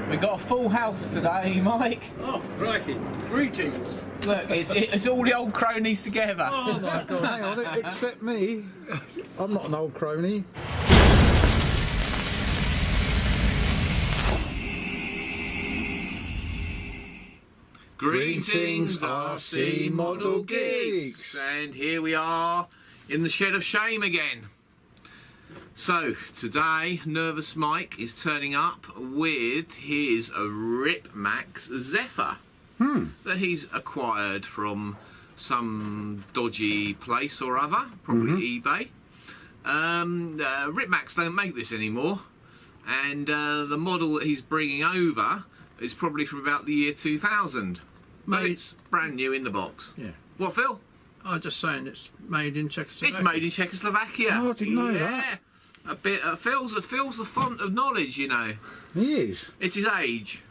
We've got a full house today, Mike. Oh, crikey. Greetings. Look, it's all the old cronies together. Oh my God. Hang on, except me. I'm not an old crony. Greetings, RC Model Geeks. And here we are in the shed of shame again. So, today, Nervous Mike is turning up with his Ripmax Zephyr that he's acquired from some dodgy place or other, probably eBay. Ripmax don't make this anymore, and the model that he's bringing over is probably from about the year 2000. But it's brand new in the box. Yeah. What, Phil? I'm just saying it's made in Czechoslovakia. It's made in Czechoslovakia. Oh, I didn't know that. A bit. Phil's the font of knowledge, you know. He is. It's his age.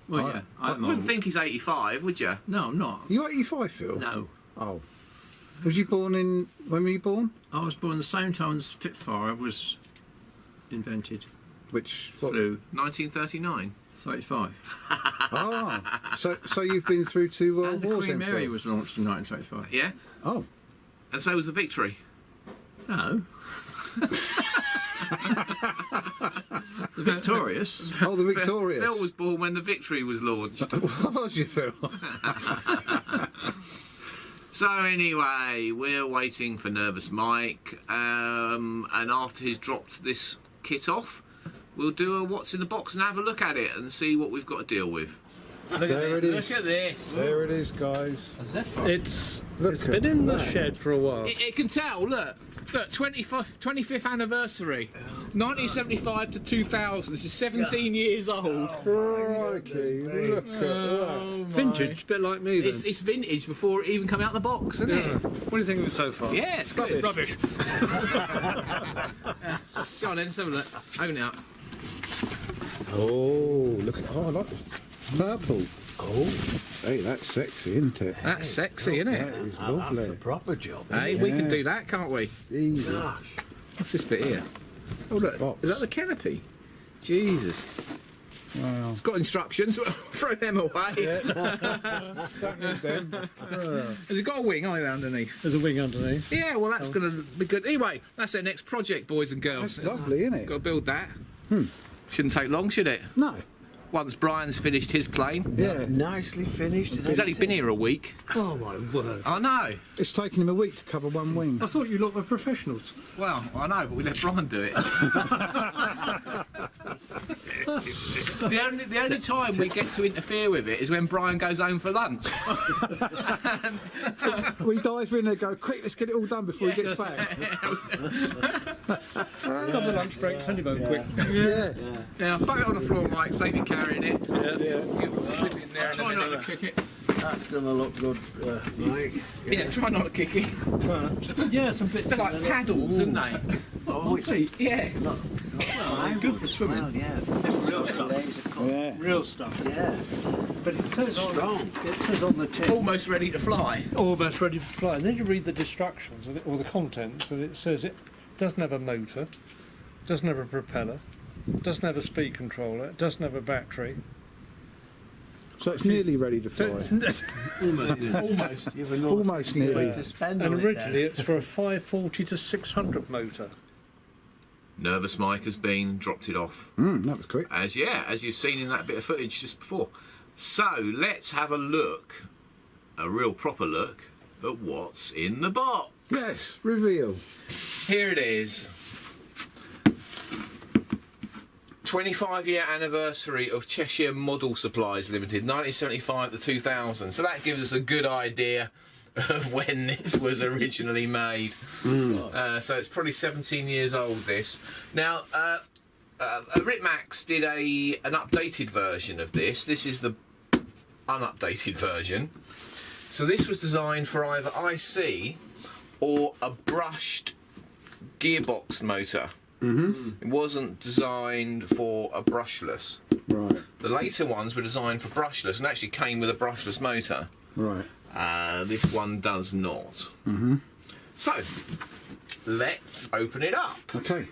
Well, yeah. I wouldn't think he's 85, would you? No, I'm not. You 85, Phil? No. Oh. Was you born in... When were you born? I was born the same time as Spitfire was invented. Which... Flew 1939. 35. Oh. So you've been through two And world the wars Queen then, Mary Phil? was launched in 1935. Yeah. Oh. And so was the Victory. No. The Victorious. Oh, the Victorious. Phil was born when the Victory was launched. What was you, Phil? So anyway, we're waiting for Nervous Mike, and after he's dropped this kit off, we'll do a what's in the box and have a look at it and see what we've got to deal with. There it is. Look at this. There it is, guys. It's Look been in the that. shed for a while. It can tell, look, 25th anniversary, 1975 to 2000, this is 17 years old. Crikey, look at that. Vintage, bit like me then. It's vintage before it even come out the box, isn't Yeah. it? What do you think of it so far? Yeah, it's good. Rubbish. Go on then, let's have a look. Open it up. Oh, look at... Oh, I like this. Purple. Oh, hey, that's sexy, isn't it? That's sexy, isn't That it? is lovely. That's a proper job. Hey, we can do that, can't we? Easy. What's this bit here? Oh look, Box. is that the canopy? Jesus. Wow. It's got instructions, throw them away. Don't need them. Has it got a wing either underneath? There's a wing underneath. Yeah, well that's going to be good. Anyway, that's our next project, boys and girls. That's lovely, isn't it? Got to build that. Shouldn't take long, should it? No. Once Brian's finished his plane. Yeah. Nicely finished. And He's only been here a week. Oh my word. I know. It's taken him a week to cover one wing. I thought you lot were professionals. Well, I know, but we let Brian do it. the only time we get to interfere with it is when Brian goes home for lunch. We dive in and go, quick, let's get it all done before he gets back. Couple of lunch breaks, only very quick. Yeah. Now, put it on the floor, Mike, save you carrying it. Yeah. You slip in there and Try then not to kick it. That's going to look good, Mike. Yeah, try not to kick it. Yeah, some bits. They're like paddles, aren't they? Oh, it's Yeah. good for swimming. Well, yeah. Real stuff. Yeah. Real stuff. Yeah. But it says Strong. It says on the tin. Almost ready to fly. Almost ready to fly. And then you read the instructions or the contents, and it says it doesn't have a motor, doesn't have a propeller, doesn't have a speed controller, doesn't have a battery. So it's nearly ready to So fly. it's Almost. You've an Almost way nearly. to spend and on originally it it's for a 540 to 600 motor. Nervous Mike has been dropped it off. That was quick. As you've seen in that bit of footage just before. So let's have a look, a real proper look, at what's in the box. Yes, reveal. Here it is. 25-year anniversary of Cheshire Model Supplies Limited, 1975 to 2000. So that gives us a good idea of when this was originally made. So it's probably 17 years old, this. Now, Ripmax did an updated version of this. This is the unupdated version. So this was designed for either IC or a brushed gearbox motor. It wasn't designed for a brushless. Right, The later ones were designed for brushless and actually came with a brushless motor. right. This one does not. So, let's open it up. Okay.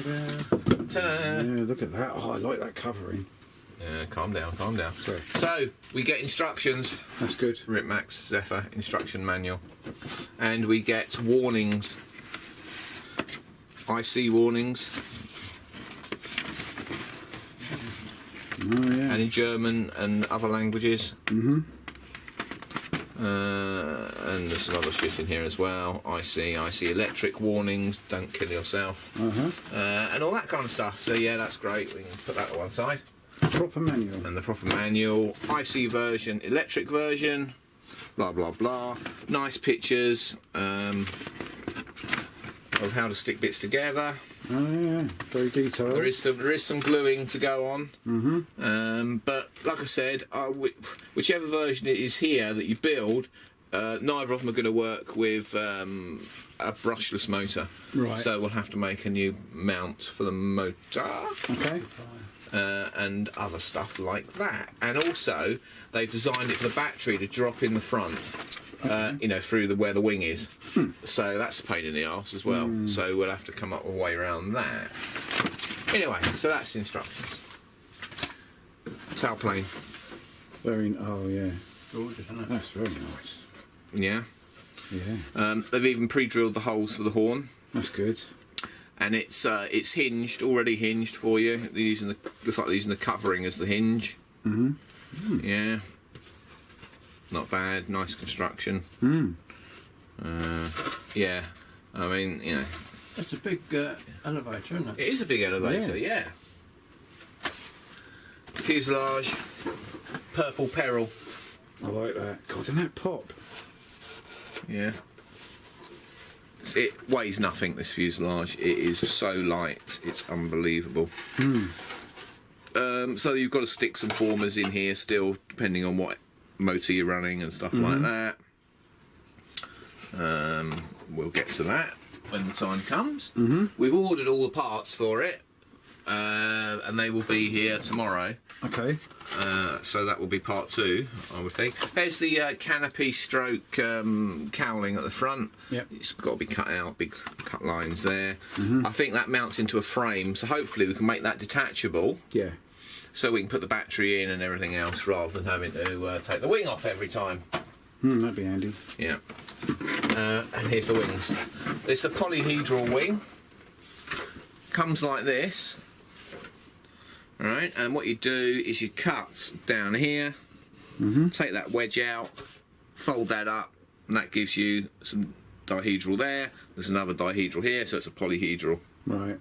Ta-da! Yeah, look at that. Oh, I like that covering. Yeah, calm down, calm down. Sorry. So, we get instructions. That's good. Ripmax Zephyr instruction manual. And we get warnings. IC warnings. Oh, yeah. And in German and other languages. Mm-hmm. And there's some other shit in here as well. IC electric warnings, don't kill yourself. Uh-huh. And all that kind of stuff. So yeah, that's great. We can put that to one side. Proper manual. And the proper manual, IC version, electric version, blah blah blah. Nice pictures of how to stick bits together. Oh, yeah. Very detailed. There is some gluing to go on. Mm-hmm. But like I said, whichever version it is here that you build, neither of them are going to work with a brushless motor. Right. So we'll have to make a new mount for the motor. Okay. And other stuff like that. And also, they've designed it for the battery to drop in the front, you know, through where the wing is. So that's a pain in the arse as well. So we'll have to come up with a way around that. Anyway, so that's instructions. Tailplane. Very. Oh, yeah. Gorgeous, isn't it? That's very nice. Yeah. Yeah. They've even pre-drilled the holes for the horn. That's good. And it's hinged, already hinged for you. They're using looks like they're using the covering as the hinge. Mm-hmm. Yeah. Not bad, nice construction. Mm. Yeah, I mean, you know, It's a big elevator, isn't it? it is a big elevator, yeah. Fuselage, purple peril, I like that. God, doesn't that pop? yeah. It weighs nothing, this fuselage. It is so light, it's unbelievable. So you've got to stick some formers in here still, depending on what motor you're running and stuff like that. We'll get to that when the time comes. We've ordered all the parts for it, and they will be here tomorrow. Okay. So that will be part 2, I would think. There's the canopy stroke cowling at the front. Yep. It's got to be cut out, big cut lines there. I think that mounts into a frame, so hopefully we can make that detachable, Yeah. so we can put the battery in and everything else, rather than having to take the wing off every time. That'd be handy. Yeah. And here's the wings. It's a polyhedral wing. Comes like this. Alright, and what you do is you cut down here, take that wedge out, fold that up, and that gives you some dihedral there. There's another dihedral here, so it's a polyhedral. Right.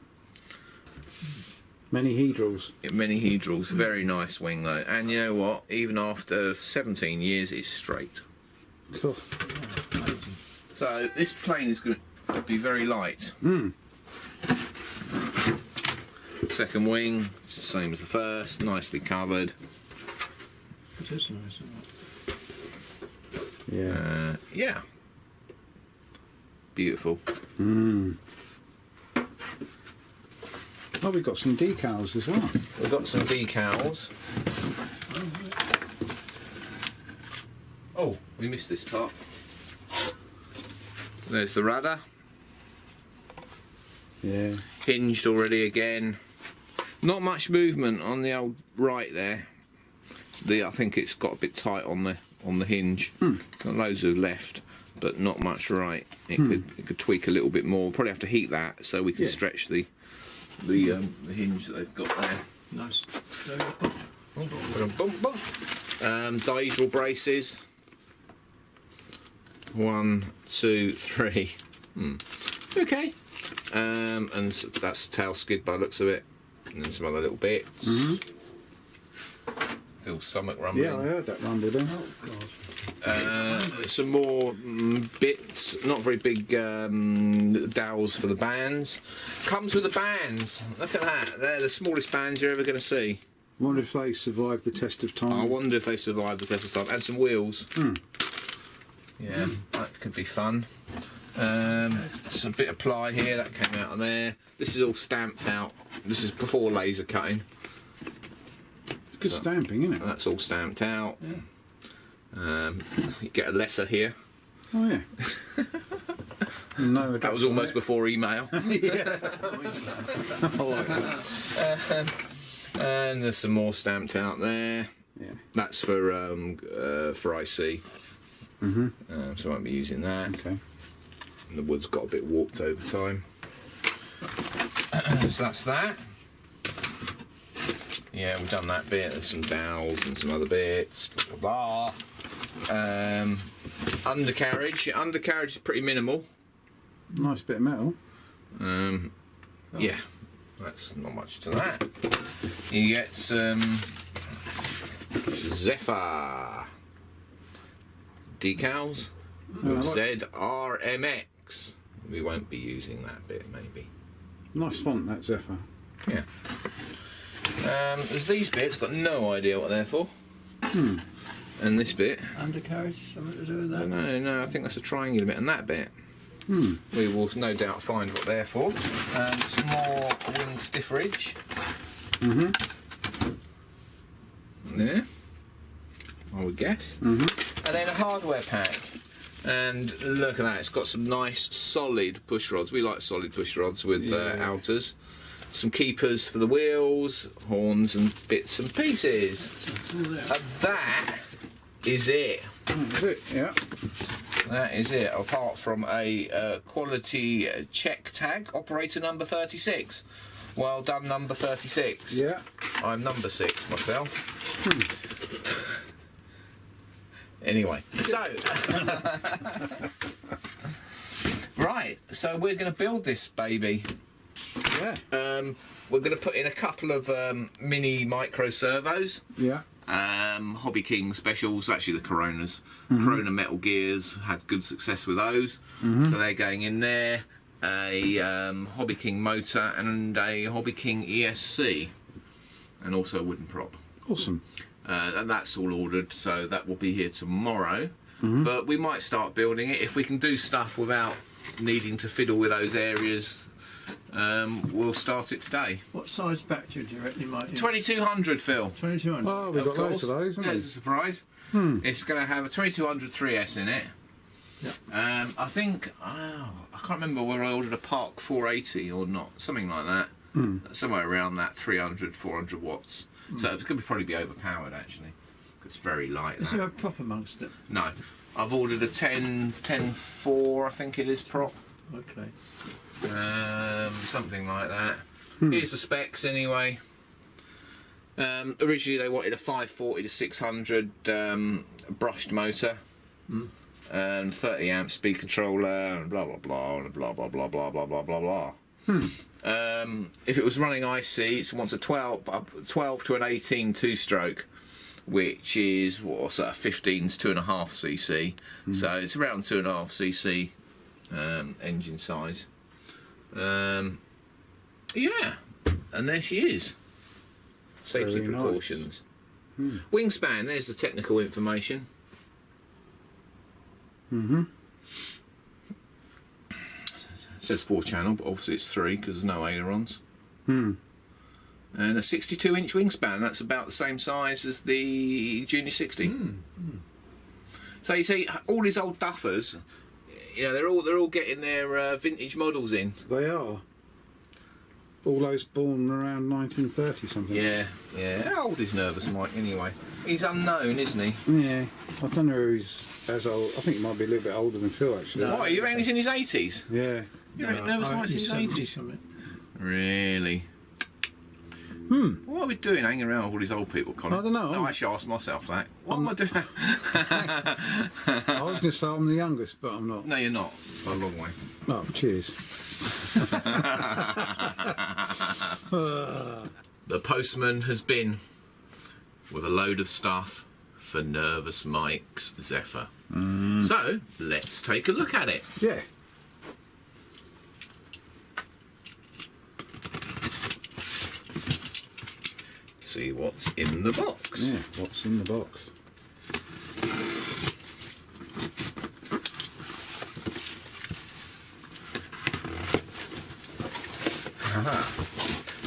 Many hedrals. Many hedrals. Very nice wing though. And you know what? Even after 17 years, it's straight. Cool. So this plane is going to be very light. Second wing, it's the same as the first, nicely covered. It is nice, isn't it? Yeah. Yeah. Beautiful. Oh, we've got some decals as well. We've got some decals. Oh, we missed this part. There's the rudder. Yeah. Hinged already again. Not much movement on the old right there. I think it's got a bit tight on the hinge. Got loads of left, but not much right. It could tweak a little bit more. Probably have to heat that so we can stretch the hinge that they've got there. Nice. Dihedral braces. 1, 2, 3. Okay. And so that's the tail skid by the looks of it. And then some other little bits. Feel stomach rumbling. Yeah, I heard that rumble then. Some more bits, not very big dowels for the bands. Comes with the bands. Look at that. They're the smallest bands you're ever going to see. Wonder if they survived the test of time. I wonder if they survived the test of time. And some wheels. Yeah, that could be fun. Some bit of ply here that came out of there. This is all stamped out. This is before laser cutting. Good stamping, isn't it? That's all stamped out. You get a letter here. Oh yeah. No, That was almost before email. I like that. And there's some more stamped out there. Yeah. That's for IC. So I won't be using that. Okay. And the wood's got a bit warped over time. So that's that. Yeah, we've done that bit. There's some dowels and some other bits. Blah, blah, blah. Undercarriage. Undercarriage is pretty minimal. Nice bit of metal. Yeah, that's not much to that. You get some Zephyr decals with ZRMX. We won't be using that bit, maybe. Nice font, that Zephyr. Yeah. There's these bits, got no idea what they're for. And this bit, Undercarriage, something to do with that? no, I think that's a triangular bit, and that bit. We will no doubt find what they're for. Some more wing stifferage. There, I would guess. And then a hardware pack. And look at that, it's got some nice solid push rods. We like solid push rods with outers. Some keepers for the wheels, horns and bits and pieces. And that is it. That's it, yeah. That is it, apart from a quality check tag, operator number 36. Well done, number 36. Yeah. I'm number 6 myself. Anyway, so... right, so we're going to build this baby. Yeah. We're going to put in a couple of mini micro servos. Yeah. Hobby King specials, actually the Coronas. Corona Metal Gears had good success with those, so they're going in there. A Hobby King motor and a Hobby King ESC, and also a wooden prop. Awesome. And that's all ordered, so that will be here tomorrow. But we might start building it if we can do stuff without needing to fiddle with those areas. We'll start it today. What size battery do you reckon you might use? 2200, Phil. 2200. Oh, we've got loads of those, haven't we? That's a surprise. It's going to have a 2200 3S in it. Yeah. I think, I can't remember whether I ordered a Park 480 or not, something like that. Somewhere around that 300, 400 watts. So it's going to probably be overpowered, actually. It's very light. Is there a prop amongst it? No. I've ordered a 10.4, I think it is, prop. Okay. Something like that. Here's the specs anyway. Originally they wanted a 540 to 600 brushed motor, and 30 amp speed controller, and blah blah blah, and blah blah blah blah blah blah blah blah. If it was running IC, it wants a 12 to an 18 two-stroke, which is what's that, 15 to 2.5 cc. So it's around 2.5 cc engine size. Yeah, and there she is. Safety Very precautions. Wingspan, there's the technical information. It says 4-channel, but obviously it's 3 because there's no ailerons. And a 62-inch wingspan, that's about the same size as the Junior 60. So you see, all these old duffers, you know, they're all getting their vintage models in. They are. All those born around 1930 something. Yeah. How old is Nervous Mike anyway? He's unknown, isn't he? Yeah. I don't know if he's as old. I think he might be a little bit older than Phil, actually. What, you reckon he's in his 80s? Yeah. You reckon Nervous Mike's in his 80s? Something. Really? What are we doing hanging around with all these old people, Colin? I don't know. No, I should ask myself that. What am I doing? I was going to say I'm the youngest, but I'm not. No, you're not. By a long way. Oh, cheers. The postman has been with a load of stuff for Nervous Mike's Zephyr. So, let's take a look at it. Yeah. See what's in the box. Yeah, what's in the box?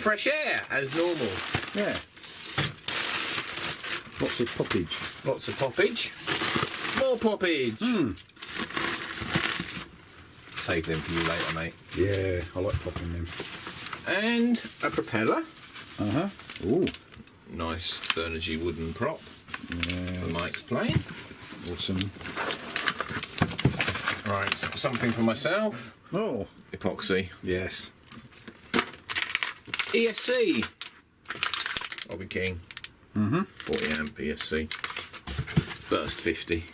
Fresh air, as normal. Yeah. Lots of poppage. Lots of poppage. More poppage. save them for you later, mate. Yeah, I like popping them. And a propeller. Uh-huh. Ooh. Nice Thernergy wooden prop Yeah. for Mike's plane. Awesome. Right, something for myself. Oh. Epoxy. Yes. ESC. Bobby King. Mm-hmm. 40 amp ESC. Burst 50.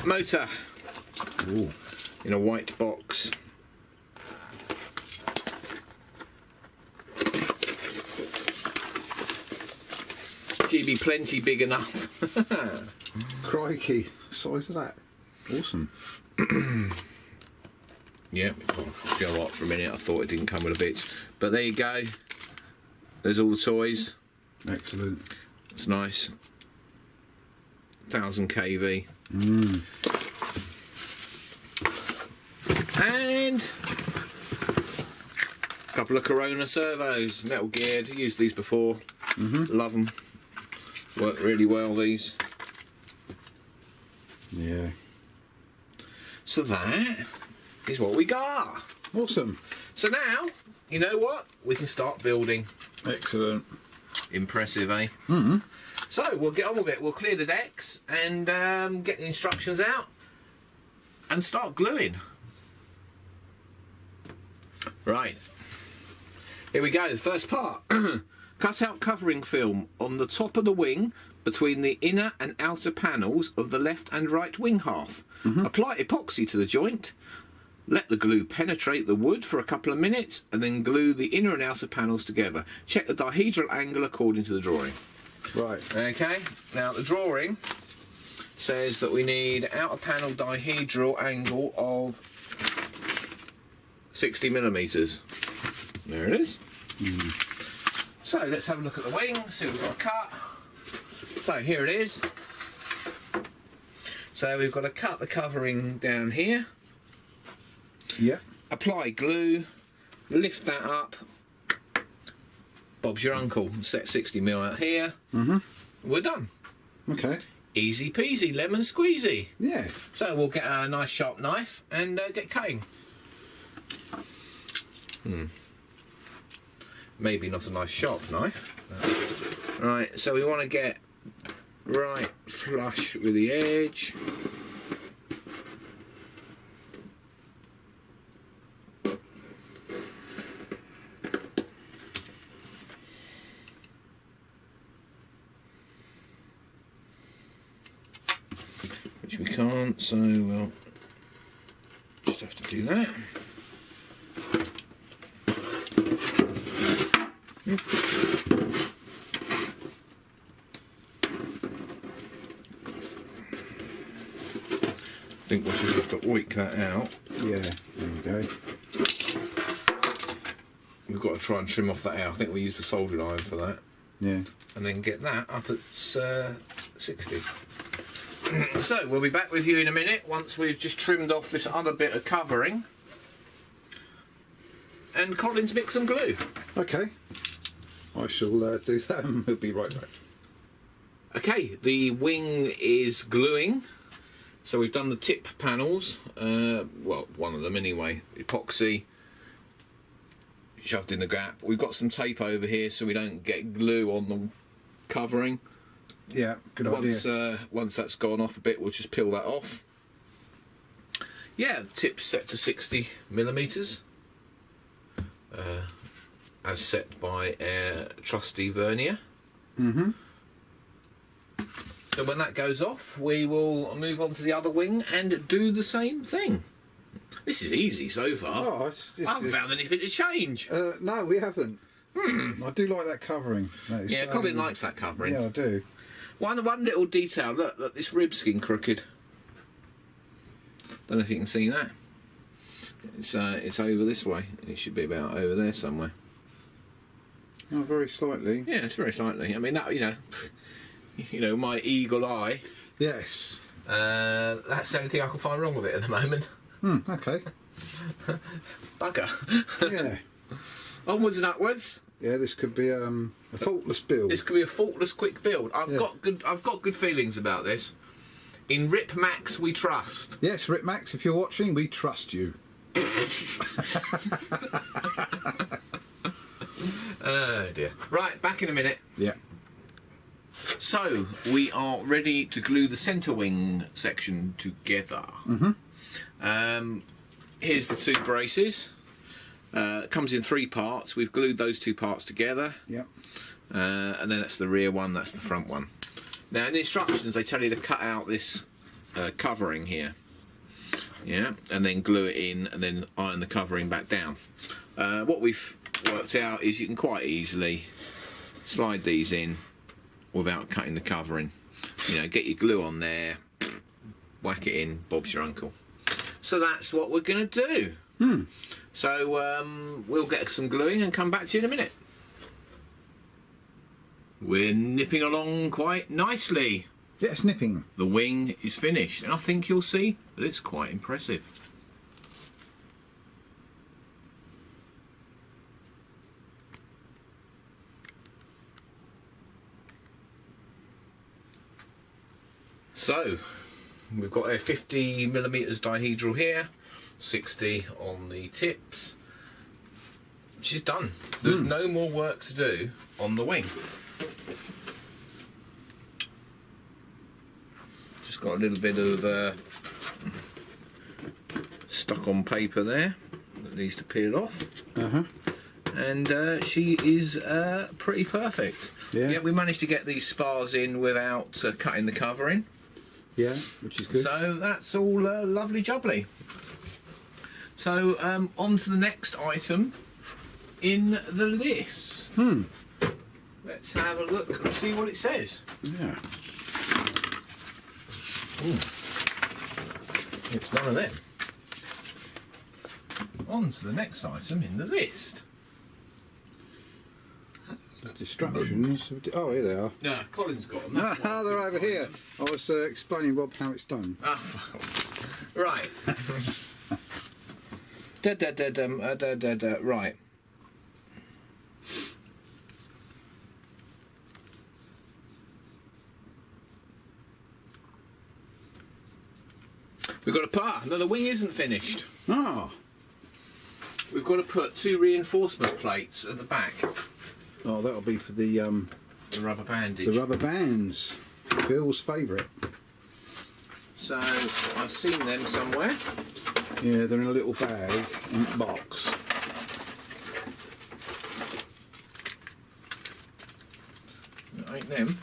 Motor. Ooh. In a white box. GB plenty big enough. Crikey. Size of that. Awesome. Yeah, well, do you know what, for a minute I thought it didn't come with a bit. But there you go. There's all the toys. Excellent. It's nice. 1000 kV. And a couple of Corona servos, metal geared. Used these before. Love them. Work really well, these. Yeah. So that is what we got. Awesome. So now, you know what? We can start building. Excellent. Impressive, eh? So we'll get on with it. We'll clear the decks and get the instructions out and start gluing. Right. Here we go. The first part. Cut out covering film on the top of the wing between the inner and outer panels of the left and right wing half. Apply epoxy to the joint. Let the glue penetrate the wood for a couple of minutes and then glue the inner and outer panels together. Check the dihedral angle according to the drawing. Right. Okay, now the drawing says that we need outer panel dihedral angle of 60 millimeters. There it is. So let's have a look at the wing, see what we've got to cut. So here it is. So we've got to cut the covering down here. Yeah. Apply glue, lift that up. Bob's your uncle. Set 60 mil out here. We're done. Okay. Easy peasy, lemon squeezy. Yeah. So we'll get a nice sharp knife and get cutting. Maybe not a nice sharp knife. Right, so we want to get right flush with the edge. Which we can't, so we'll just have to do that. I think we'll just have to oik that out. Yeah. There we go. We've got to try and trim off that out. I think we use the soldering iron for that. Yeah. And then get that up at 60. So we'll be back with you in a minute once we've just trimmed off this other bit of covering. And Colin's mix some glue. Okay. I shall do that and we'll be right back. Okay, the wing is gluing. So we've done the tip panels, well, one of them anyway, epoxy, shoved in the gap. We've got some tape over here so we don't get glue on the covering. Yeah, good idea. Once that's gone off a bit, we'll just peel that off. Yeah, the tip's set to 60 millimeters, as set by our trusty vernier. So when that goes off, we will move on to the other wing and do the same thing. This is easy so far. Oh, I haven't found anything to change. no, we haven't. I do like that covering. That is, Yeah, Colin likes that covering. Yeah, I do. One little detail. Look, this rib skin crooked. Don't know if you can see that. It's over this way. It should be about over there somewhere. Oh, very slightly. Yeah, it's very slightly. I mean, that you know, my eagle eye. Yes. That's the only thing I can find wrong with it at the moment. Okay. Bugger. Yeah. Onwards and upwards. Yeah, this could be a faultless build. This could be a faultless, quick build. I've got good feelings about this. In Ripmax we trust. Yes, Ripmax, if you're watching, we trust you. Oh dear. Right, back in a minute. Yeah. So, we are ready to glue the centre wing section together. Here's the 2 braces. It comes in 3 parts. We've glued those 2 parts together. Yeah. And then that's the rear one, that's the front one. Now, in the instructions, they tell you to cut out this covering here. Yeah, and then glue it in and then iron the covering back down. What we've worked out is you can quite easily slide these in without cutting the covering. You know, get your glue on there, whack it in, Bob's your uncle. So that's what we're going to do. So we'll get some gluing and come back to you in a minute. We're nipping along quite nicely. Yeah, snipping. The wing is finished, and I think you'll see that it's quite impressive. So, we've got a 50mm dihedral here, 60 on the tips. She's done. There's no more work to do on the wing. Just got a little bit of stuck on paper there that needs to peel off. And she is pretty perfect. Yeah. We managed to get these spars in without cutting the covering. Yeah, which is good. So that's all lovely jubbly. So on to the next item in the list. Let's have a look and see what it says. Yeah. It's none of them. On to the next item in the list. Instructions. Oh, here they are. Yeah, Colin's got them. That's why I They're couldn't over find here. them. I was explaining Rob how it's done. Ah, fuck off. Right. Right. We've got to put. No, the wing isn't finished. Ah. We've got to put 2 reinforcement plates at the back. Oh, that'll be for the rubber bandage. rubber bands. Phil's favourite. So I've seen them somewhere. Yeah, they're in a little bag in a box. It ain't them.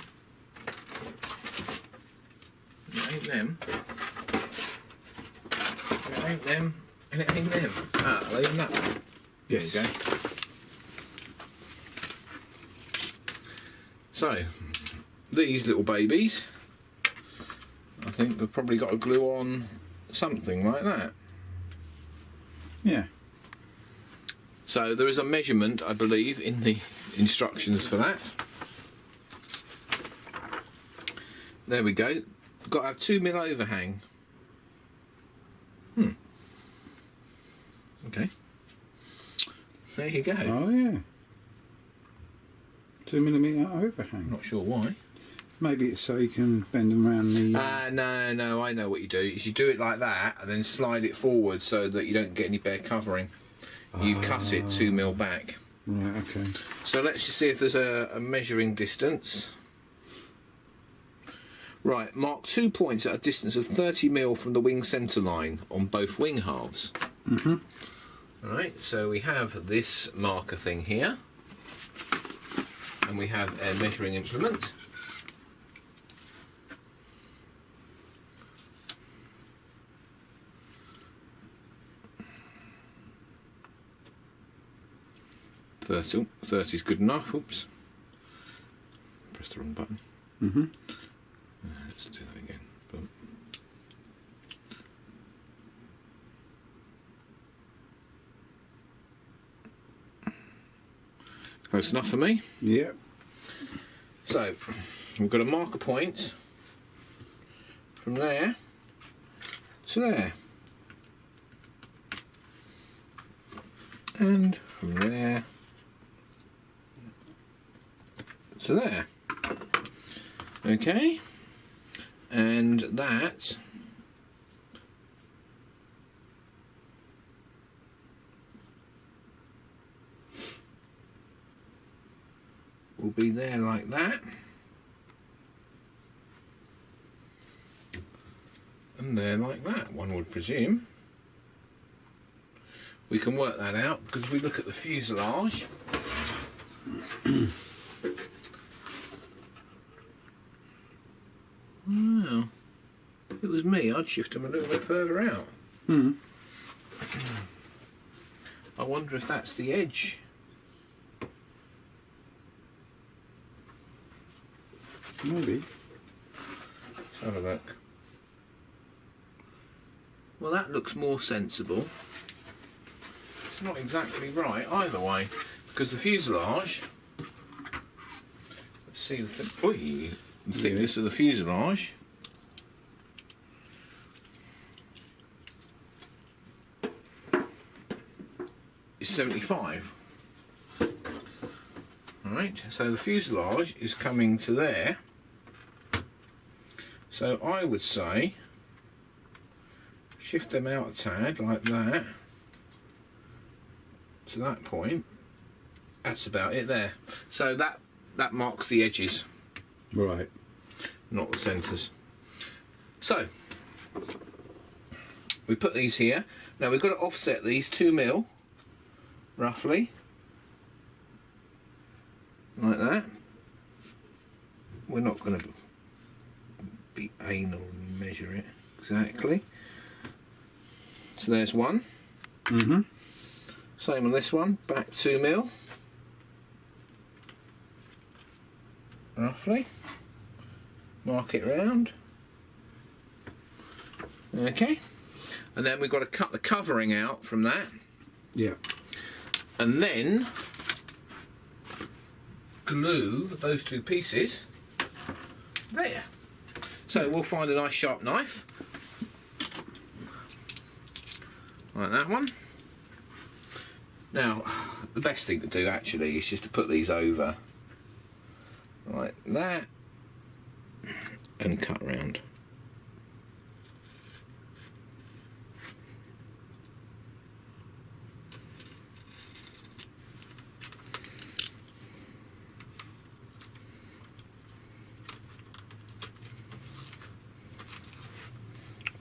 It ain't them. It ain't them. And it ain't them. Ah, are they in that one? Yes. There you go. So, these little babies, I think they've probably got to glue on something like that. Yeah. So there is a measurement, I believe, in the instructions for that. There we go. Got to have 2mm overhang. Okay. There you go. Oh, yeah. 2mm overhang. Not sure why. Maybe it's so you can bend them around the... No, I know what you do. Is you do it like that and then slide it forward so that you don't get any bare covering. You cut it 2mm back. Right, okay. So let's just see if there's a measuring distance. Right, mark 2 points at a distance of 30mm from the wing centre line on both wing halves. Right, so we have this marker thing here. And we have a measuring implement. Oh, 30 is good enough. Oops. Press the wrong button. Let's do that again. Boom. Close enough for me. Yep. So, we've got to mark a point from there to there. And from there to there. Okay. And and that will be there like that, and there like that, one would presume. We can work that out because if we look at the fuselage, well, if it was me, I'd shift them a little bit further out. I wonder if that's the edge. Maybe. Let's have a look. Well, that looks more sensible. It's not exactly right either way, because the fuselage, let's see the thickness of the fuselage. Is 75. Alright, so the fuselage is coming to there. So I would say shift them out a tad like that to that point. That's about it there. So that marks the edges, Right. not the centres. So we put these here. Now we've got to offset these 2mm roughly like that. We're not going to be anal and measure it exactly. So there's one. Same on this one, back 2mm roughly. Mark it round. Okay, and then we've got to cut the covering out from that, Yeah. and then glue those two pieces there. So we'll find a nice sharp knife like that one. Now the best thing to do actually is just to put these over like that and cut round.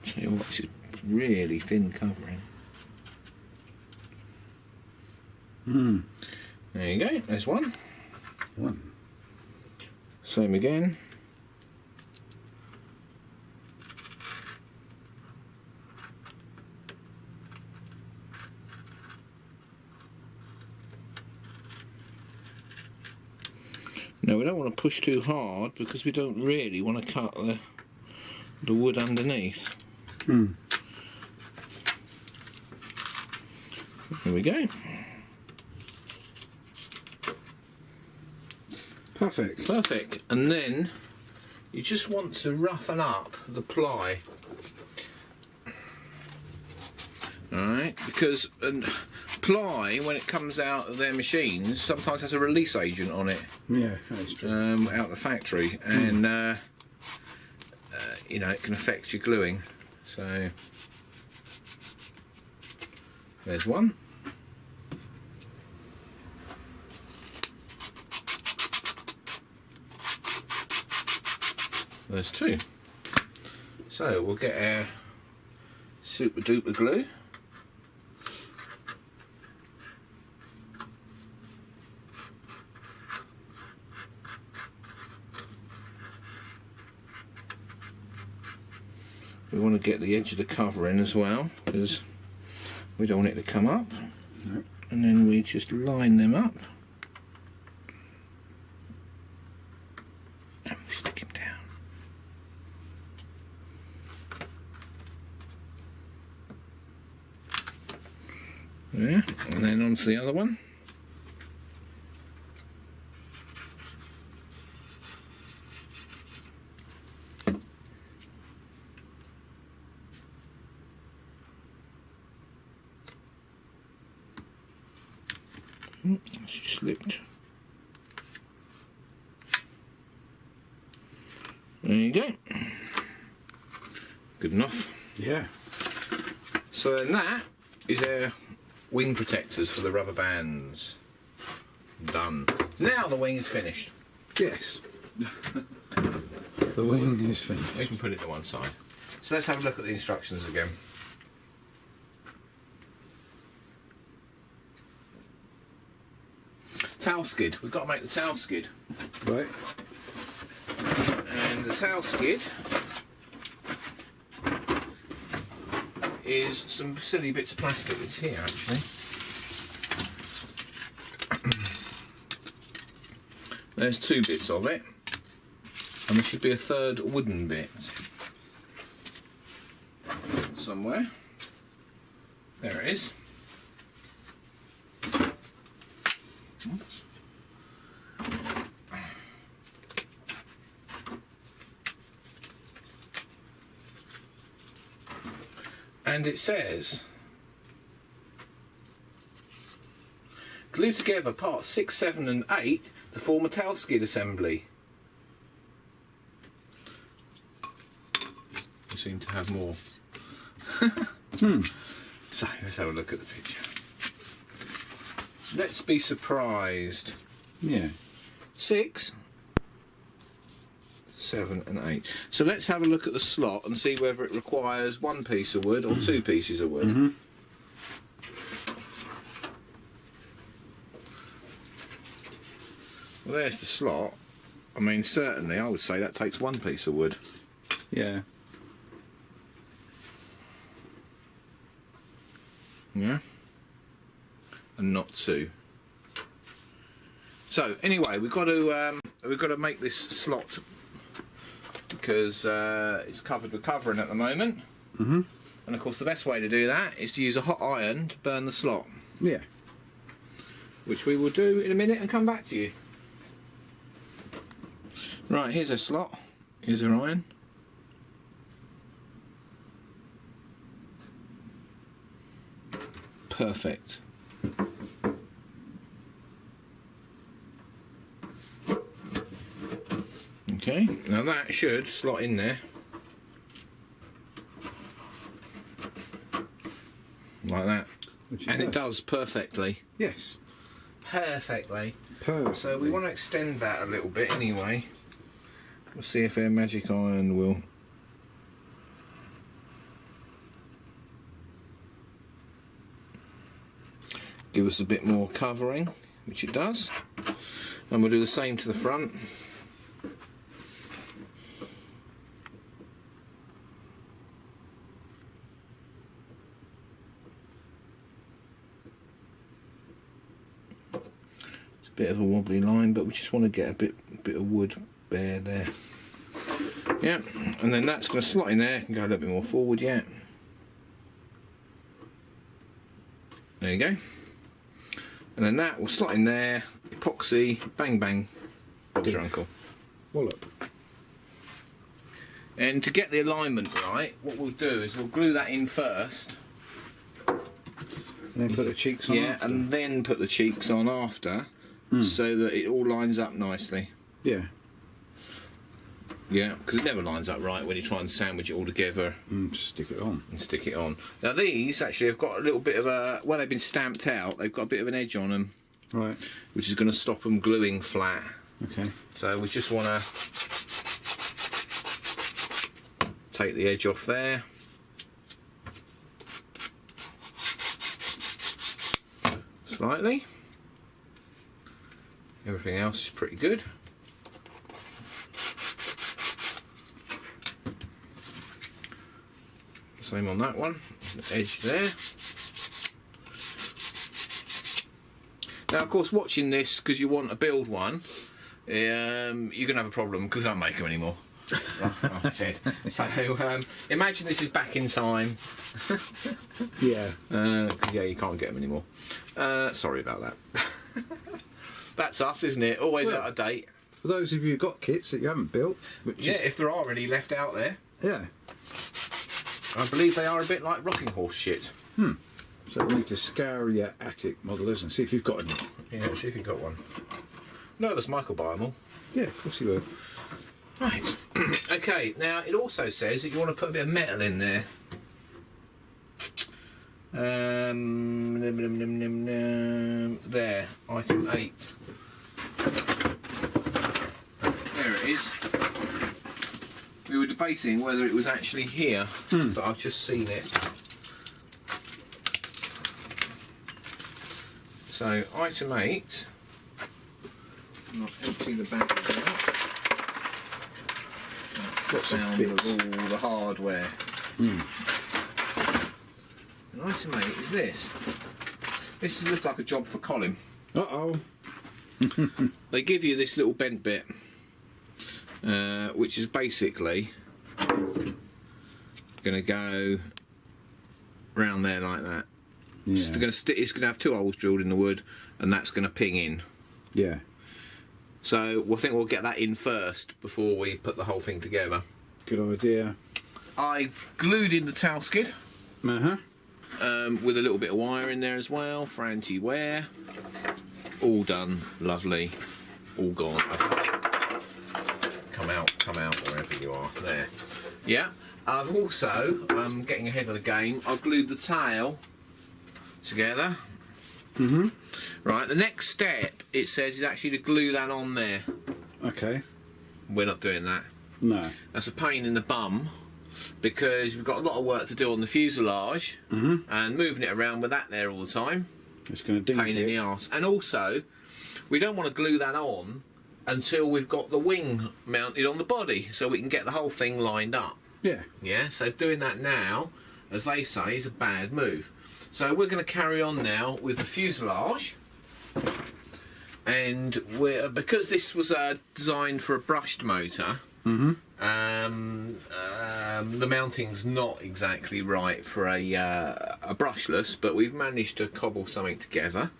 Tell you what, it's just really thin covering. There you go, there's one. One. Same again. Now we don't want to push too hard because we don't really want to cut the wood underneath. There we go. Perfect. Perfect. And then you just want to roughen up the ply. Alright, because ply, when it comes out of their machines, sometimes has a release agent on it. Yeah, that's true. Out the factory, and you know, it can affect your gluing. So there's one. There's two. So we'll get our super duper glue. We want to get the edge of the cover in as well, because we don't want it to come up. No. And then we just line them up. And we stick him down. There, and then on to the other one. She slipped. There you go. Good enough. Yeah. So then that is our wing protectors for the rubber bands. Done. Now the wing is finished. Yes. The wing is finished. We can put it to one side. So let's have a look at the instructions again. Tail skid. We've got to make the tail skid. Right. And the tail skid is some silly bits of plastic. It's here actually. There's 2 bits of it, and there should be a 3rd wooden bit somewhere. There it is. Oops. And it says, glue together parts 6, 7 and 8 to form a tail skid assembly. You seem to have more. So let's have a look at the picture. Let's be surprised. Yeah. 6, 7 and 8. So let's have a look at the slot and see whether it requires 1 piece of wood or 2 pieces of wood. Mm-hmm. Well, there's the slot. I mean, certainly I would say that takes 1 piece of wood. Yeah. Yeah. And not 2. So anyway, we've got to make this slot because it's covered with covering at the moment. Mm-hmm. And of course, the best way to do that is to use a hot iron to burn the slot, Yeah. which we will do in a minute and come back to you. Right, here's a slot. Here's our iron. Perfect. Okay, now that should slot in there. Like that. And it does perfectly. Yes. Perfectly. Perfect. So we want to extend that a little bit anyway. We'll see if our magic iron will. Give us a bit more covering, which it does. And we'll do the same to the front. It's a bit of a wobbly line, but we just want to get a bit of wood bare there. Yeah, and then that's going to slot in there. Can go a little bit more forward yet. There you go. And then that will slot in there, epoxy, bang bang, Bob's your uncle. Wallop. And to get the alignment right, what we'll do is we'll glue that in first. And then put the cheeks on. Yeah, after. and then put the cheeks on after, so that it all lines up nicely. Yeah. Yeah, because it never lines up right when you try and sandwich it all together Stick it on. and stick it on. Now these actually have got a little bit of a, well, they've been stamped out, they've got a bit of an edge on them, Right. which is going to stop them gluing flat. Okay. So we just want to take the edge off there. Slightly. Everything else is pretty good. Same on that one, the edge there. Now, of course, watching this because you want to build one, you're going to have a problem because I don't make them anymore. Like I said. So, imagine this is back in time. Yeah. Yeah, you can't get them anymore. Sorry about that. That's us, isn't it? Always Well, out of date. For those of you who've got kits that you haven't built, which Yeah, if there are any left out there, yeah. I believe they are a bit like rocking horse shit. So we need to scour your attic modelers and see if you've got any. Yeah, see if you got one. No, that's Michael buy them all. Yeah, of course you will. Right. Okay, now it also says that you want to put a bit of metal in there. There, item 8. There it is. We were debating whether it was actually here, but I've just seen it. So, item 8. I'll empty the bag out. The sound of all the hardware. And item 8 is this. This looks like a job for Colin. Uh-oh. They give you this little bent bit, which is basically going to go round there like that. Yeah. It's going to have 2 holes drilled in the wood, and that's going to ping in. Yeah. So we'll think we'll get that in first before we put the whole thing together. Good idea. I've glued in the towel skid Uh-huh. with a little bit of wire in there as well for anti-wear. All done, lovely, all gone. Come out wherever you are. There. Yeah. I've also, getting ahead of the game, I've glued the tail together. Mm-hmm. Right, the next step, it says, is actually to glue that on there. Okay. We're not doing that. No. That's a pain in the bum, because we've got a lot of work to do on the fuselage, and moving it around with that there all the time, It's going to ding pain in the arse. And also, we don't want to glue that on until we've got the wing mounted on the body, so we can get the whole thing lined up. Yeah. Yeah, so doing that now, as they say, is a bad move. So we're going to carry on now with the fuselage, and because this was designed for a brushed motor, the mounting's not exactly right for a brushless, but we've managed to cobble something together.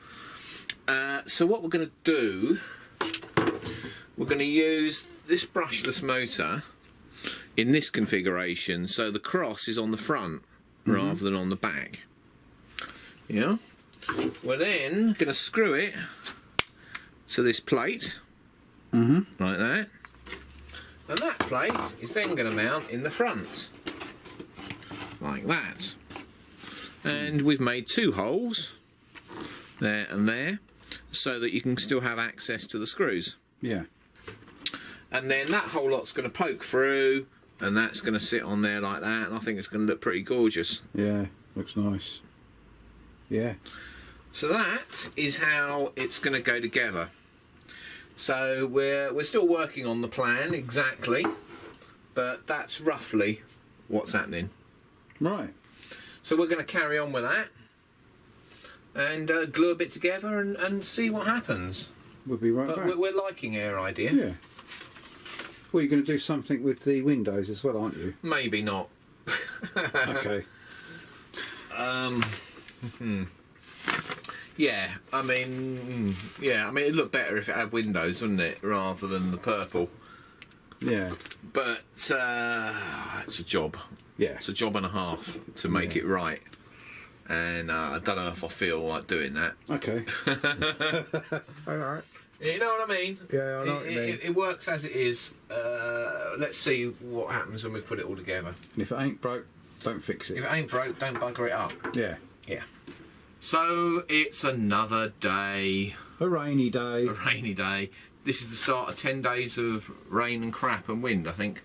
So what we're going to do, we're going to use this brushless motor in this configuration, so the cross is on the front rather than on the back. Yeah. We're then going to screw it to this plate, like that, and that plate is then going to mount in the front, like that. And we've made 2 holes, there and there, so that you can still have access to the screws. Yeah. And then that whole lot's going to poke through, and that's going to sit on there like that, and I think it's going to look pretty gorgeous. Yeah. Looks nice. Yeah. So that is how it's going to go together. So we're still working on the plan exactly, but that's roughly what's happening. Right. So we're going to carry on with that and glue a bit together and see what happens. We'll be right But back. we're liking our idea. Yeah. Well, you're going to do something with the windows as well, aren't you? Maybe not. Okay. Yeah, I mean, it'd look better if it had windows, wouldn't it, rather than the purple. Yeah. But it's a job. Yeah. It's a job and a half to make it right. And I don't know if I feel like doing that. Okay. All right. You know what I mean? Yeah, I know what you mean. It works as it is. Let's see what happens when we put it all together. And if it ain't broke, don't fix If it. it ain't broke, don't bugger it up. Yeah. Yeah. So it's another day, A rainy day. a rainy day. This is the start of 10 days of rain and crap and wind, I think.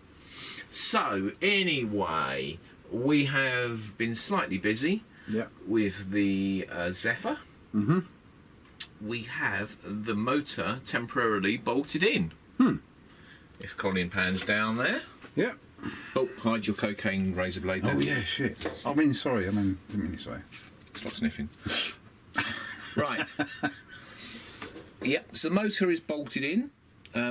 So anyway, we have been slightly busy Yeah. with the Zephyr. Mm-hmm. We have the motor temporarily bolted in. If Colin pans down there. Yeah. Oh, hide your cocaine razor blade there. Oh, yeah, shit. I mean, sorry. Didn't mean to say. Stop sniffing. Right. Yep, so the motor is bolted in.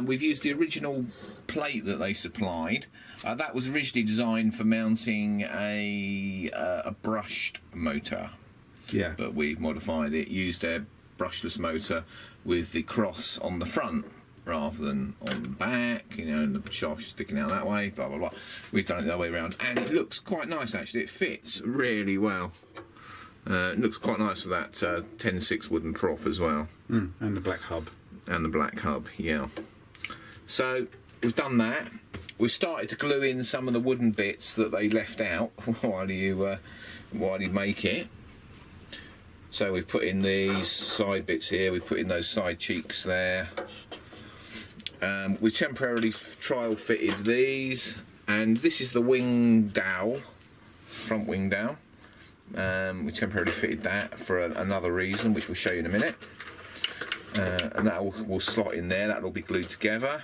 We've used the original plate that they supplied. That was originally designed for mounting a brushed motor, Yeah. but we've modified it, used a brushless motor with the cross on the front rather than on the back, and the shaft sticking out that way, blah, blah, blah. We've done it the other way around, and it looks quite nice, actually. It fits really well. It looks quite nice with that 10.6 wooden prop as well. And the black hub. And the black hub, yeah. So we've done that. we started to glue in some of the wooden bits that they left out while you make it. So we've put in these side bits here, we've put in those side cheeks there. We temporarily trial fitted these, and this is the wing dowel, front wing dowel. We temporarily fitted that for another reason, which we'll show you in a minute. And that will slot in there, that'll be glued together.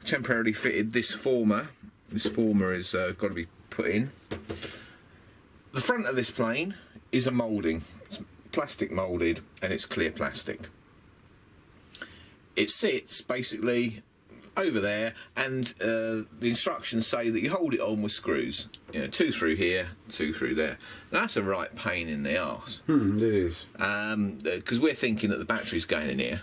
Temporarily fitted this former. This former is got to be put in. The front of this plane is a moulding. It's plastic moulded, and it's clear plastic. It sits basically over there, and the instructions say that you hold it on with screws. You know, 2 through here, 2 through there. That's a right pain in the arse. It is. Because we're thinking that the battery's going in here,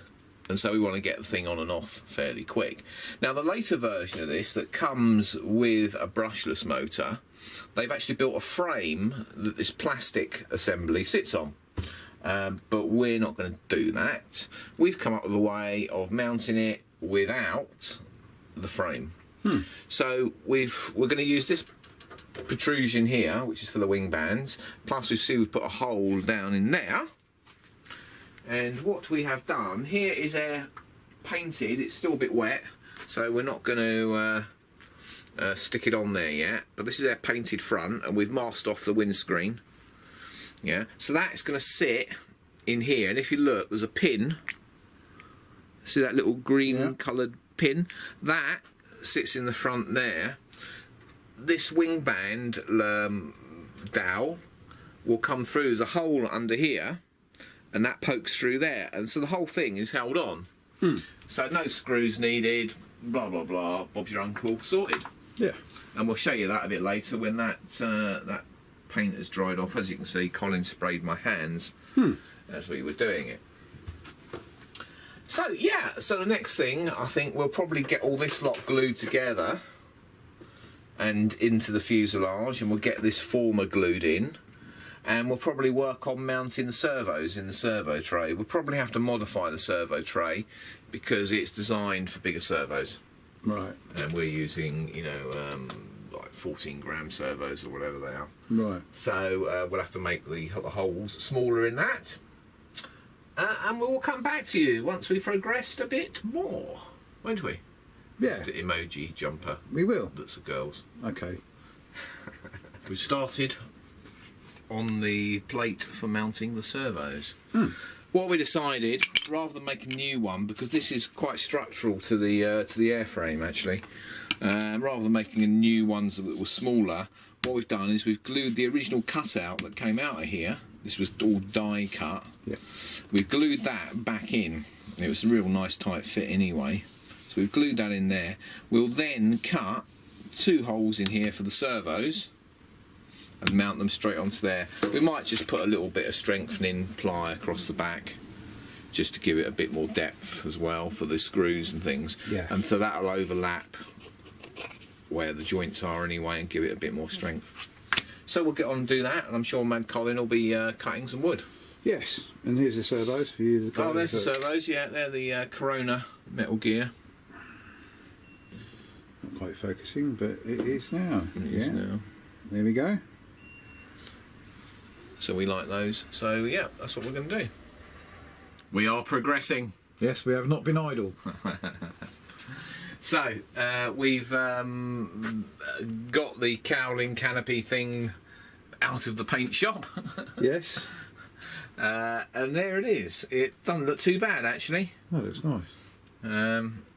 and so we want to get the thing on and off fairly quick. Now, the later version of this that comes with a brushless motor, they've actually built a frame that this plastic assembly sits on. But we're not going to do that. We've come up with a way of mounting it without the frame. So we're going to use this protrusion here, which is for the wing bands, plus we've put a hole down in there. And what we have done here is painted. It's still a bit wet, so we're not going to stick it on there yet, but this is our painted front, and we've masked off the windscreen. Yeah, so that's going to sit in here, and if you look, there's a pin. See that little green coloured pin? That sits in the front there. This wing band dowel will come through. There's a hole under here, and that pokes through there, and so the whole thing is held on. So no screws needed, blah blah blah, Bob's your uncle, sorted. Yeah. And we'll show you that a bit later when that paint has dried off. As you can see, Colin sprayed my hands as we were doing it. So yeah, so the next thing, I think we'll probably get all this lot glued together and into the fuselage, and we'll get this former glued in, and we'll probably work on mounting the servos in the servo tray. We'll probably have to modify the servo tray because it's designed for bigger servos. Right. And we're using, you know, like 14-gram servos or whatever they are. Right. So we'll have to make the holes smaller in that. And we'll come back to you once we've progressed a bit more, won't we? Yeah. Just the emoji jumper. We will. That's the girls. Okay. We've started on the plate for mounting the servos. What we decided, rather than make a new one, because this is quite structural to the airframe actually, rather than making a new one that was smaller, what we've done is we've glued the original cutout that came out of here. This was all die cut. Yeah. We've glued that back in. It was a real nice tight fit anyway. So we've glued that in there. We'll then cut 2 holes in here for the servos and mount them straight onto there. We might just put a little bit of strengthening ply across the back just to give it a bit more depth as well for the screws and things. Yeah. And so that'll overlap where the joints are anyway and give it a bit more strength. So we'll get on and do that, and I'm sure Mad Colin will be cutting some wood. Yes, and here's the servos for you. Oh, there's the servos, yeah, they're the Corona Metal Gear. Not quite focusing, but it is now. It is now. There we go. So we like those. So yeah, that's what we're going to do. We are progressing. Yes, we have not been idle. So we've got the cowling canopy thing out of the paint shop. Yes. And there it is. It doesn't look too bad actually. Oh, that's nice.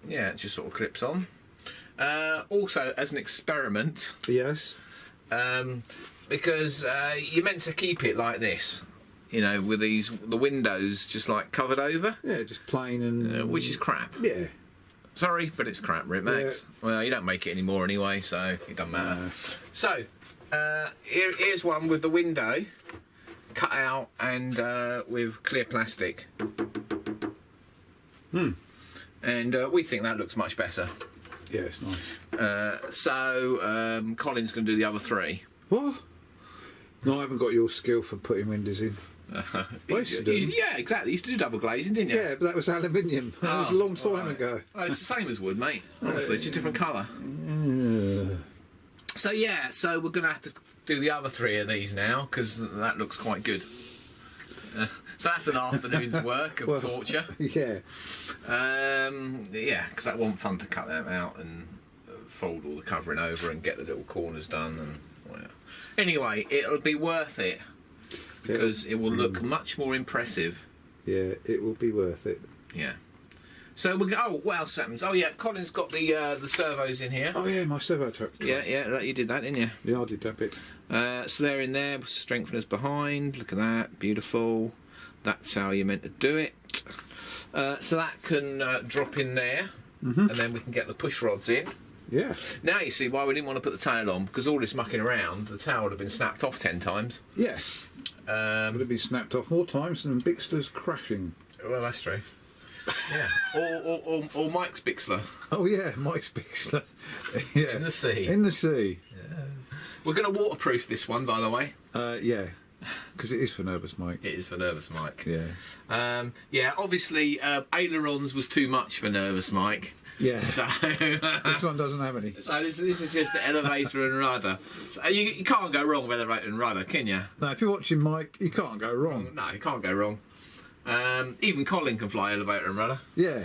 Yeah, it just sort of clips on. Also, as an experiment, Yes. because you're meant to keep it like this, you know, with the windows just like covered over, Yeah, just plain and... which is crap. Yeah. Sorry, but it's crap, Ripmax. Yeah. Well, you don't make it anymore anyway, so it doesn't matter. No. So, here's one with the window cut out and with clear plastic. And we think that looks much better. Yeah, it's nice. So, Colin's going to do the other 3. What? No, I haven't got your skill for putting windows in. Wasted them. Yeah, exactly. You used to do double glazing, didn't you? Yeah, but that was aluminium. That was a long time ago. Well, it's the same as wood, mate. Honestly, it's just a different colour. So yeah, so we're going to have to do the other 3 of these now because that looks quite good. So that's an afternoon's work of torture. Yeah. Yeah, because that wasn't fun to cut them out and fold all the covering over and get the little corners done. And well. Anyway, it'll be worth it because it will look much more impressive. Yeah, it will be worth it. Yeah. So we're what else happens? Oh yeah, Colin's got the servos in here. Oh yeah, my servo truck. Yeah, you did that, didn't you? Yeah, I did that bit. So they're in there, strengtheners behind. Look at that, beautiful. That's how you're meant to do it. So that can drop in there, and then we can get the push rods in. Yeah. Now you see why we didn't want to put the tail on, because all this mucking around, the tail would have been snapped off 10 times. Yeah. Would have been snapped off more times than Bixler's crashing. Well, that's true. Yeah. or Mike's Bixler. Oh yeah, Mike's Bixler. Yeah. In the sea. In the sea. We're going to waterproof this one, by the way. Yeah. Because it is for Nervous Mike. It is for Nervous Mike. Yeah. Yeah, obviously, ailerons was too much for Nervous Mike. Yeah. So, This one doesn't have any. so this is just the elevator and rudder. So you can't go wrong with elevator and rudder, can you? No, if you're watching Mike, you can't go wrong. No, you can't go wrong. Even Colin can fly elevator and rudder. Yeah.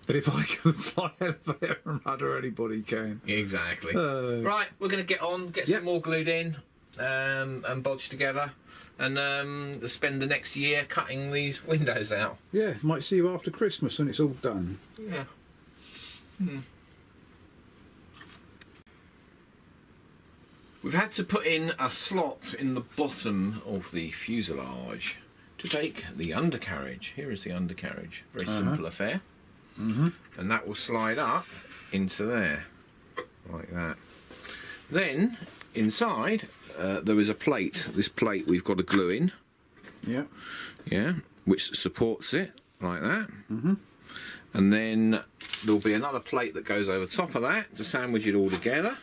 But if I can fly elevator and rudder, anybody can. Exactly. Right, we're going to get on, get some more glued in, and bodged together, and spend the next year cutting these windows out. Yeah, might see you after Christmas when it's all done. Yeah. We've had to put in a slot in the bottom of the fuselage to take the undercarriage. Here is the undercarriage. Very simple affair. And that will slide up into there, like that. Then, inside, there is a plate. This plate we've got to glue in. Yeah. Yeah, which supports it, like that. And then there'll be another plate that goes over top of that to sandwich it all together,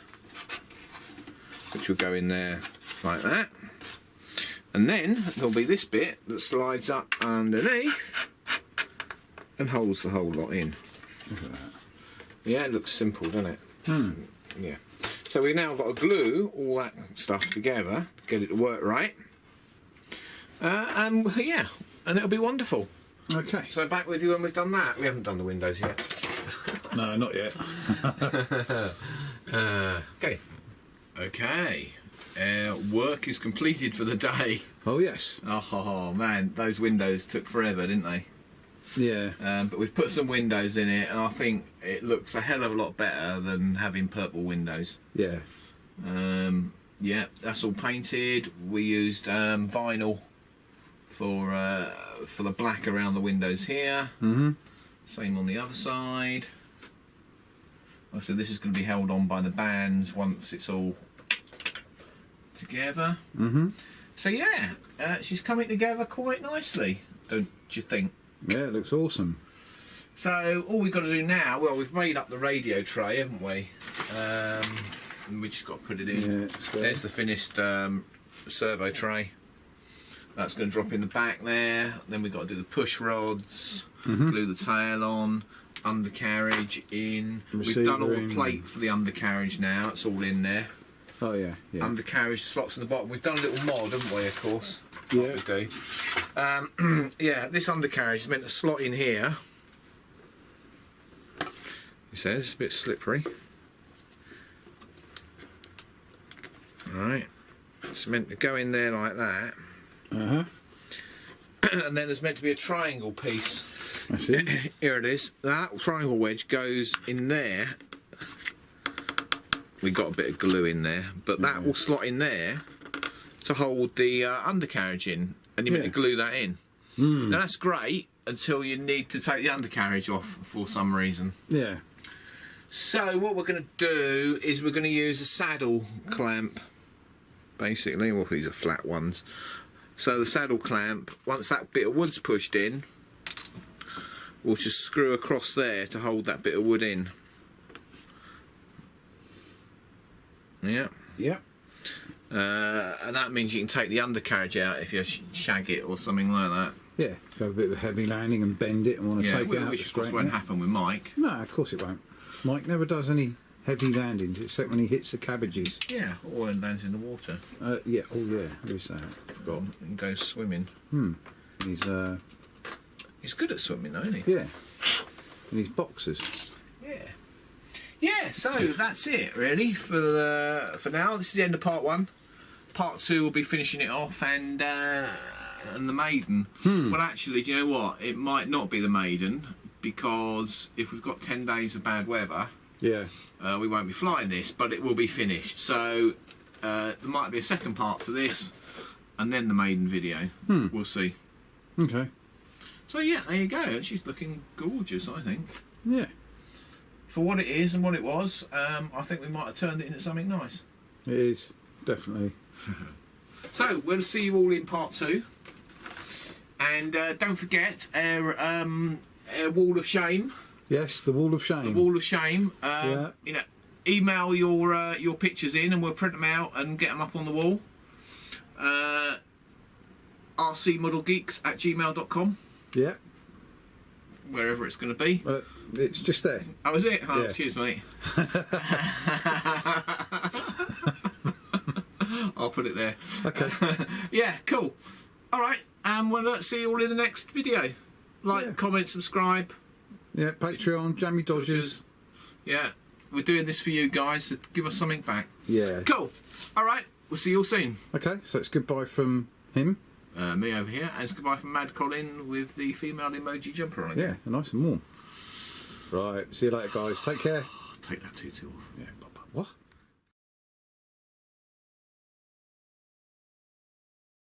which will go in there like that. And then there'll be this bit that slides up underneath and holds the whole lot in. Look at that. Yeah, it looks simple, doesn't it? Yeah. So we've now got to glue all that stuff together, get it to work right. And yeah, and it'll be wonderful. Okay. So back with you when we've done that. We haven't done the windows yet. No, not yet. Okay. Okay. Work is completed for the day. Oh, yes. Oh man, those windows took forever, didn't they? Yeah. But we've put some windows in it, and I think it looks a hell of a lot better than having purple windows. Yeah. Yeah, that's all painted. We used vinyl for the black around the windows here. Same on the other side. Like I said, this is going to be held on by the bands once it's all together. So yeah, she's coming together quite nicely, don't you think? Yeah, it looks awesome. So all we've got to do now, well, we've made up the radio tray, haven't we? And we just got to put it in. Yeah, There's the finished servo tray. That's going to drop in the back there. Then we've got to do the push rods, glue the tail on, undercarriage in. Receiver We've done all the in. plate for the undercarriage now. It's all in there. Oh, yeah. Yeah. Undercarriage slots in the bottom. We've done a little mod, haven't we, of course? Yeah. We do. Yeah, this undercarriage is meant to slot in here. He says it's a bit slippery. Right. It's meant to go in there like that. And then there's meant to be a triangle piece. I see. Here it is. That triangle wedge goes in there. We got a bit of glue in there, but that will slot in there to hold the undercarriage in, and you're meant to glue that in. Now that's great until you need to take the undercarriage off for some reason. Yeah. So what we're going to do is we're going to use a saddle clamp, basically. Well, these are flat ones. So the saddle clamp, once that bit of wood's pushed in, we'll just screw across there to hold that bit of wood in. Yeah. Yeah. And that means you can take the undercarriage out if you shag it or something like that. Yeah. Go a bit of a heavy landing and bend it and want to take it out. Which of course won't happen with Mike. No, of course it won't. Mike never does any Heavy landings, except when he hits the cabbages. Yeah, or when lands in the water. Yeah, oh yeah, who's that? Forgot. And goes swimming. He's He's good at swimming, though, isn't he? yeah, and he's boxers. Yeah. Yeah, so that's it, really, for now. This is the end of part 1. Part 2 will be finishing it off, and the maiden. Well, actually, do you know what? It might not be the maiden, because if we've got 10 days of bad weather, Yeah. we won't be flying this, but it will be finished. So there might be a second part to this, and then the maiden video. We'll see. Okay. So yeah, there you go. She's looking gorgeous, I think. Yeah. For what it is and what it was, I think we might have turned it into something nice. It is definitely. So we'll see you all in part 2, and don't forget our wall of shame. Yes, the wall of shame. The wall of shame. Yeah. You know, email your pictures in, and we'll print them out and get them up on the wall. rcmodelgeeks@gmail.com. Yeah. Wherever it's going to be. It's just there. Oh, is it? Oh, Yeah. cheers, mate. I'll put it there. Okay. Yeah, cool. All right, and we'll see you all in the next video. Like, Yeah. comment, subscribe. Yeah, Patreon, Jammy Dodgers. Yeah, we're doing this for you guys to give us something back. Yeah. Cool. All right, we'll see you all soon. Okay, so it's goodbye from him. Me over here, and it's goodbye from Mad Colin with the female emoji jumper on it. Yeah, nice and warm. Right, see you later, guys. Take care. Take that tutu off. Yeah, what?